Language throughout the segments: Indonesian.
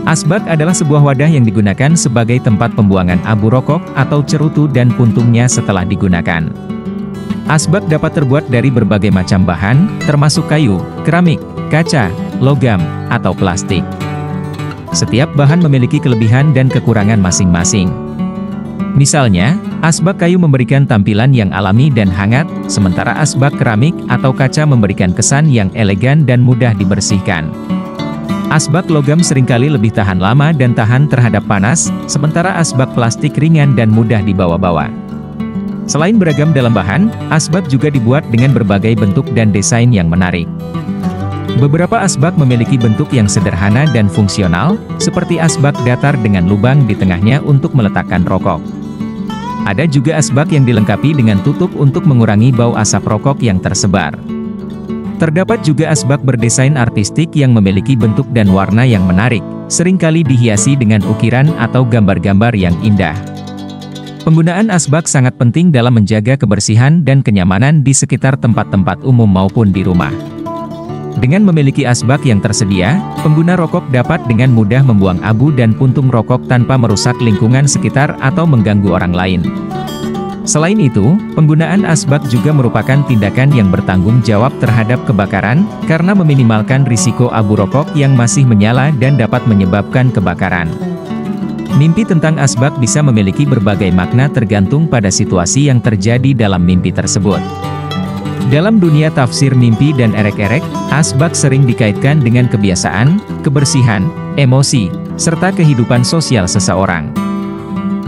Asbak adalah sebuah wadah yang digunakan sebagai tempat pembuangan abu rokok atau cerutu dan puntungnya setelah digunakan. Asbak dapat terbuat dari berbagai macam bahan, termasuk kayu, keramik, kaca, logam, atau plastik. Setiap bahan memiliki kelebihan dan kekurangan masing-masing. Misalnya, asbak kayu memberikan tampilan yang alami dan hangat, sementara asbak keramik atau kaca memberikan kesan yang elegan dan mudah dibersihkan. Asbak logam seringkali lebih tahan lama dan tahan terhadap panas, sementara asbak plastik ringan dan mudah dibawa-bawa. Selain beragam dalam bahan, asbak juga dibuat dengan berbagai bentuk dan desain yang menarik. Beberapa asbak memiliki bentuk yang sederhana dan fungsional, seperti asbak datar dengan lubang di tengahnya untuk meletakkan rokok. Ada juga asbak yang dilengkapi dengan tutup untuk mengurangi bau asap rokok yang tersebar. Terdapat juga asbak berdesain artistik yang memiliki bentuk dan warna yang menarik, seringkali dihiasi dengan ukiran atau gambar-gambar yang indah. Penggunaan asbak sangat penting dalam menjaga kebersihan dan kenyamanan di sekitar tempat-tempat umum maupun di rumah. Dengan memiliki asbak yang tersedia, pengguna rokok dapat dengan mudah membuang abu dan puntung rokok tanpa merusak lingkungan sekitar atau mengganggu orang lain. Selain itu, penggunaan asbak juga merupakan tindakan yang bertanggung jawab terhadap kebakaran, karena meminimalkan risiko abu rokok yang masih menyala dan dapat menyebabkan kebakaran. Mimpi tentang asbak bisa memiliki berbagai makna tergantung pada situasi yang terjadi dalam mimpi tersebut. Dalam dunia tafsir mimpi dan erek-erek, asbak sering dikaitkan dengan kebiasaan, kebersihan, emosi, serta kehidupan sosial seseorang.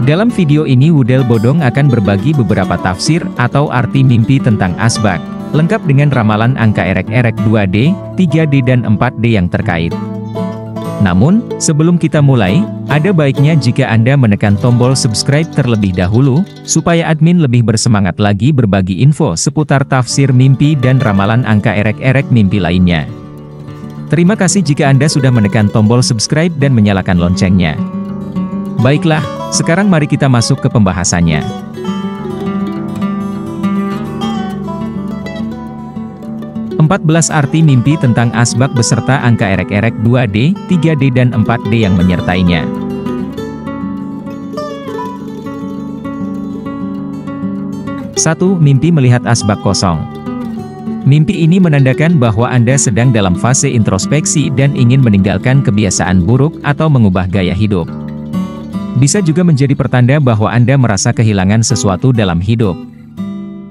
Dalam video ini Wudel Bodong akan berbagi beberapa tafsir atau arti mimpi tentang asbak, lengkap dengan ramalan angka erek-erek 2D, 3D dan 4D yang terkait. Namun, sebelum kita mulai, ada baiknya jika Anda menekan tombol subscribe terlebih dahulu, supaya admin lebih bersemangat lagi berbagi info seputar tafsir mimpi dan ramalan angka erek-erek mimpi lainnya. Terima kasih jika Anda sudah menekan tombol subscribe dan menyalakan loncengnya. Baiklah, sekarang mari kita masuk ke pembahasannya. Empat belas arti mimpi tentang asbak beserta angka erek-erek 2D, 3D dan 4D yang menyertainya. 1. Mimpi melihat asbak kosong. Mimpi ini menandakan bahwa Anda sedang dalam fase introspeksi dan ingin meninggalkan kebiasaan buruk atau mengubah gaya hidup. Bisa juga menjadi pertanda bahwa Anda merasa kehilangan sesuatu dalam hidup.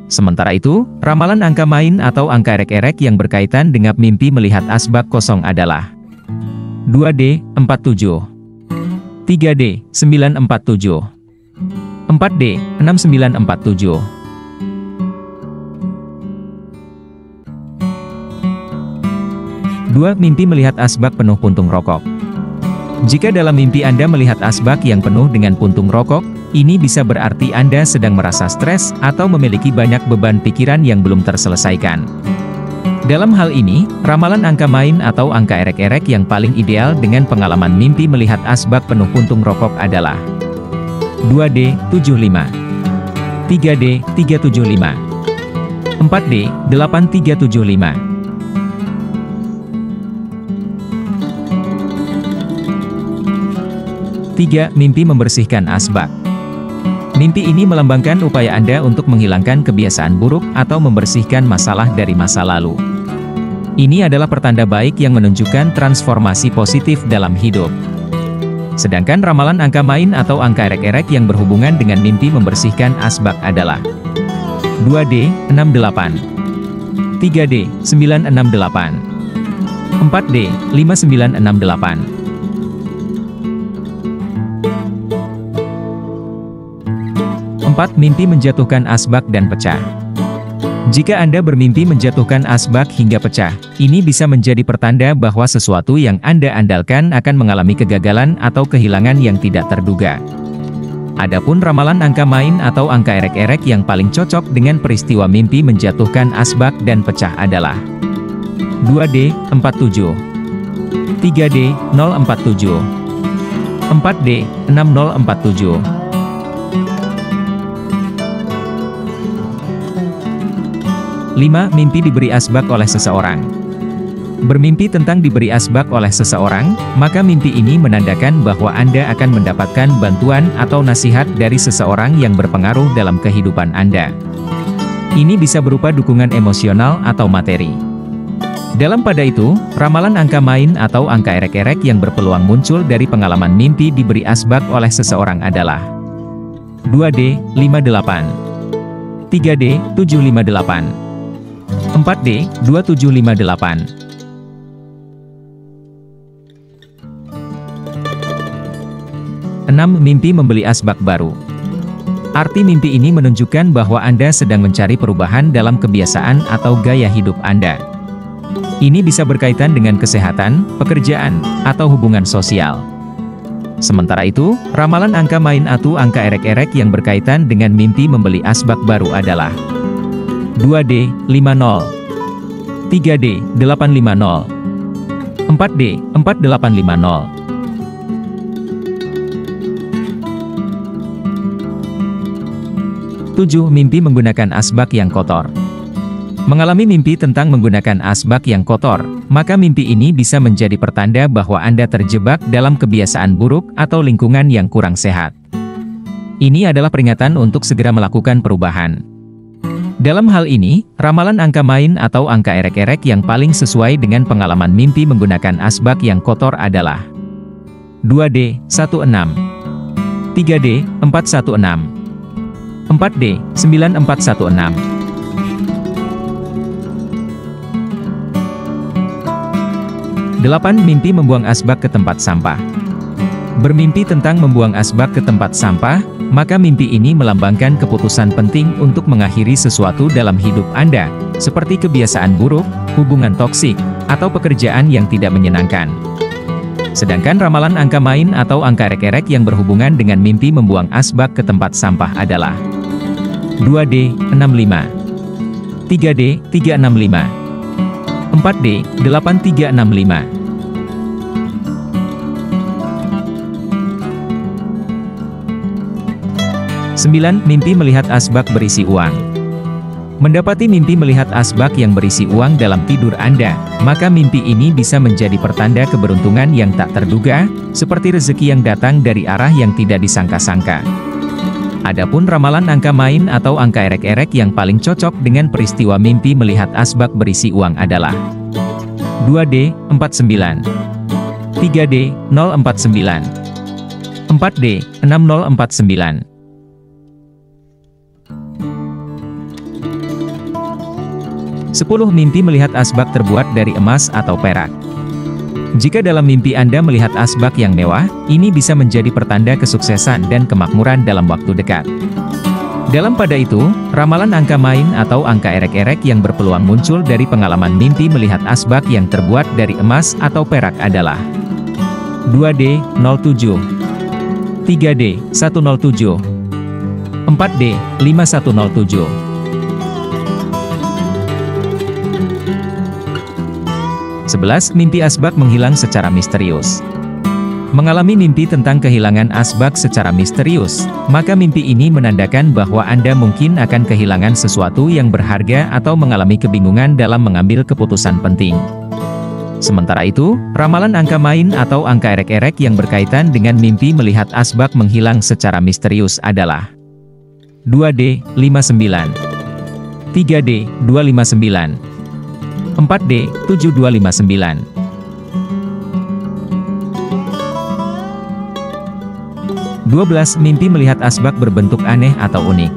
Sementara itu, ramalan angka main atau angka erek-erek yang berkaitan dengan mimpi melihat asbak kosong adalah 2D, 47 3D, 947 4D, 6947 2. Mimpi melihat asbak penuh puntung rokok. Jika dalam mimpi Anda melihat asbak yang penuh dengan puntung rokok, ini bisa berarti Anda sedang merasa stres atau memiliki banyak beban pikiran yang belum terselesaikan. Dalam hal ini, ramalan angka main atau angka erek-erek yang paling ideal dengan pengalaman mimpi melihat asbak penuh puntung rokok adalah 2D, 75 3D, 375 4D, 8375 3. Mimpi membersihkan asbak. Mimpi ini melambangkan upaya Anda untuk menghilangkan kebiasaan buruk atau membersihkan masalah dari masa lalu. Ini adalah pertanda baik yang menunjukkan transformasi positif dalam hidup. Sedangkan ramalan angka main atau angka erek-erek yang berhubungan dengan mimpi membersihkan asbak adalah 2D, 68 3D, 968 4D, 5968 4. Mimpi menjatuhkan asbak dan pecah. Jika Anda bermimpi menjatuhkan asbak hingga pecah, ini bisa menjadi pertanda bahwa sesuatu yang Anda andalkan akan mengalami kegagalan atau kehilangan yang tidak terduga. Adapun ramalan angka main atau angka erek-erek yang paling cocok dengan peristiwa mimpi menjatuhkan asbak dan pecah adalah 2D, 47 3D, 047 4D, 6047 5. Mimpi diberi asbak oleh seseorang. Bermimpi tentang diberi asbak oleh seseorang, maka mimpi ini menandakan bahwa Anda akan mendapatkan bantuan atau nasihat dari seseorang yang berpengaruh dalam kehidupan Anda. Ini bisa berupa dukungan emosional atau materi. Dalam pada itu, ramalan angka main atau angka erek-erek yang berpeluang muncul dari pengalaman mimpi diberi asbak oleh seseorang adalah 2D, 58, 3D, 758, 4D, 2758. 6. Mimpi membeli asbak baru. Arti mimpi ini menunjukkan bahwa Anda sedang mencari perubahan dalam kebiasaan atau gaya hidup Anda. Ini bisa berkaitan dengan kesehatan, pekerjaan, atau hubungan sosial. Sementara itu, ramalan angka main atau angka erek-erek yang berkaitan dengan mimpi membeli asbak baru adalah 2D, 50, 3D, 850, 4D, 4850. 7. Mimpi menggunakan asbak yang kotor. Mengalami mimpi tentang menggunakan asbak yang kotor, maka mimpi ini bisa menjadi pertanda bahwa Anda terjebak dalam kebiasaan buruk atau lingkungan yang kurang sehat. Ini adalah peringatan untuk segera melakukan perubahan. Dalam hal ini, ramalan angka main atau angka erek-erek yang paling sesuai dengan pengalaman mimpi menggunakan asbak yang kotor adalah 2D, 16, 3D, 416, 4D, 9416. 8. Mimpi membuang asbak ke tempat sampah. Bermimpi tentang membuang asbak ke tempat sampah, maka mimpi ini melambangkan keputusan penting untuk mengakhiri sesuatu dalam hidup Anda, seperti kebiasaan buruk, hubungan toksik, atau pekerjaan yang tidak menyenangkan. Sedangkan ramalan angka main atau angka erek-erek yang berhubungan dengan mimpi membuang asbak ke tempat sampah adalah 2D, 65, 3D, 365, 4D, 8365. 9. Mimpi melihat asbak berisi uang. Mendapati mimpi melihat asbak yang berisi uang dalam tidur Anda, maka mimpi ini bisa menjadi pertanda keberuntungan yang tak terduga, seperti rezeki yang datang dari arah yang tidak disangka-sangka. Adapun ramalan angka main atau angka erek-erek yang paling cocok dengan peristiwa mimpi melihat asbak berisi uang adalah 2D, 49, 3D, 049, 4D, 6049. 10. Mimpi melihat asbak terbuat dari emas atau perak. Jika dalam mimpi Anda melihat asbak yang mewah, ini bisa menjadi pertanda kesuksesan dan kemakmuran dalam waktu dekat. Dalam pada itu, ramalan angka main atau angka erek-erek yang berpeluang muncul dari pengalaman mimpi melihat asbak yang terbuat dari emas atau perak adalah 2D, 07, 3D, 107, 4D, 5107. 11. Mimpi asbak menghilang secara misterius. Mengalami mimpi tentang kehilangan asbak secara misterius, maka mimpi ini menandakan bahwa Anda mungkin akan kehilangan sesuatu yang berharga atau mengalami kebingungan dalam mengambil keputusan penting. Sementara itu, ramalan angka main atau angka erek-erek yang berkaitan dengan mimpi melihat asbak menghilang secara misterius adalah 2D, 59, 3D, 259, 4D, 7259. 12. Mimpi melihat asbak berbentuk aneh atau unik.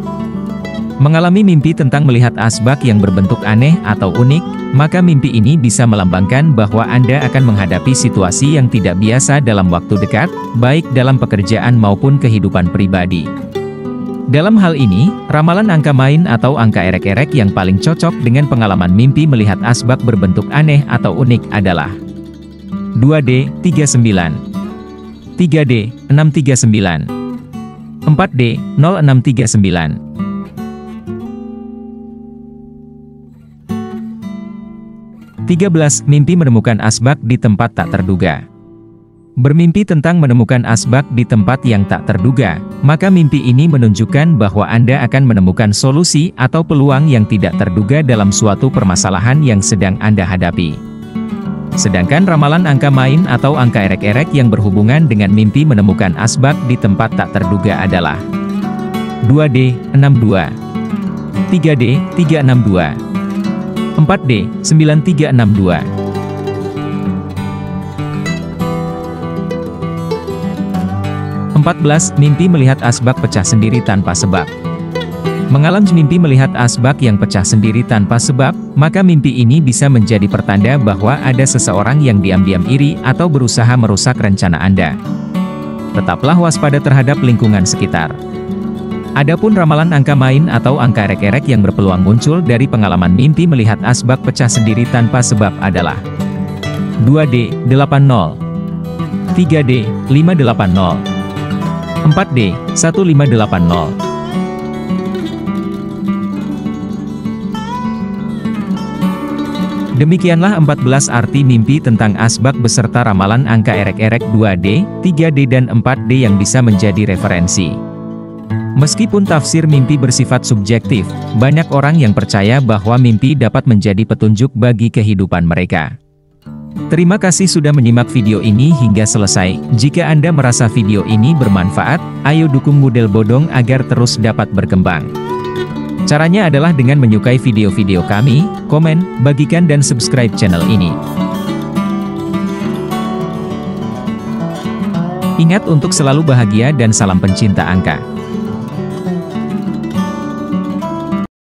Mengalami mimpi tentang melihat asbak yang berbentuk aneh atau unik, maka mimpi ini bisa melambangkan bahwa Anda akan menghadapi situasi yang tidak biasa dalam waktu dekat, baik dalam pekerjaan maupun kehidupan pribadi. Dalam hal ini, ramalan angka main atau angka erek-erek yang paling cocok dengan pengalaman mimpi melihat asbak berbentuk aneh atau unik adalah 2D, 39, 3D, 639, 4D, 0639. 13. Mimpi menemukan asbak di tempat tak terduga. Bermimpi tentang menemukan asbak di tempat yang tak terduga, maka mimpi ini menunjukkan bahwa Anda akan menemukan solusi atau peluang yang tidak terduga dalam suatu permasalahan yang sedang Anda hadapi. Sedangkan ramalan angka main atau angka erek-erek yang berhubungan dengan mimpi menemukan asbak di tempat tak terduga adalah 2D, 62, 3D, 362, 4D, 9362. 14. Mimpi melihat asbak pecah sendiri tanpa sebab. Mengalami mimpi melihat asbak yang pecah sendiri tanpa sebab, maka mimpi ini bisa menjadi pertanda bahwa ada seseorang yang diam-diam iri atau berusaha merusak rencana Anda. Tetaplah waspada terhadap lingkungan sekitar. Adapun ramalan angka main atau angka erek-erek yang berpeluang muncul dari pengalaman mimpi melihat asbak pecah sendiri tanpa sebab adalah 2D, 80, 3D, 580, 4D, 1580. Demikianlah 14 arti mimpi tentang asbak beserta ramalan angka erek-erek 2D, 3D dan 4D yang bisa menjadi referensi. Meskipun tafsir mimpi bersifat subjektif, banyak orang yang percaya bahwa mimpi dapat menjadi petunjuk bagi kehidupan mereka. Terima kasih sudah menyimak video ini hingga selesai. Jika Anda merasa video ini bermanfaat, ayo dukung Model Bodong agar terus dapat berkembang. Caranya adalah dengan menyukai video-video kami, komen, bagikan dan subscribe channel ini. Ingat untuk selalu bahagia dan salam pencinta angka.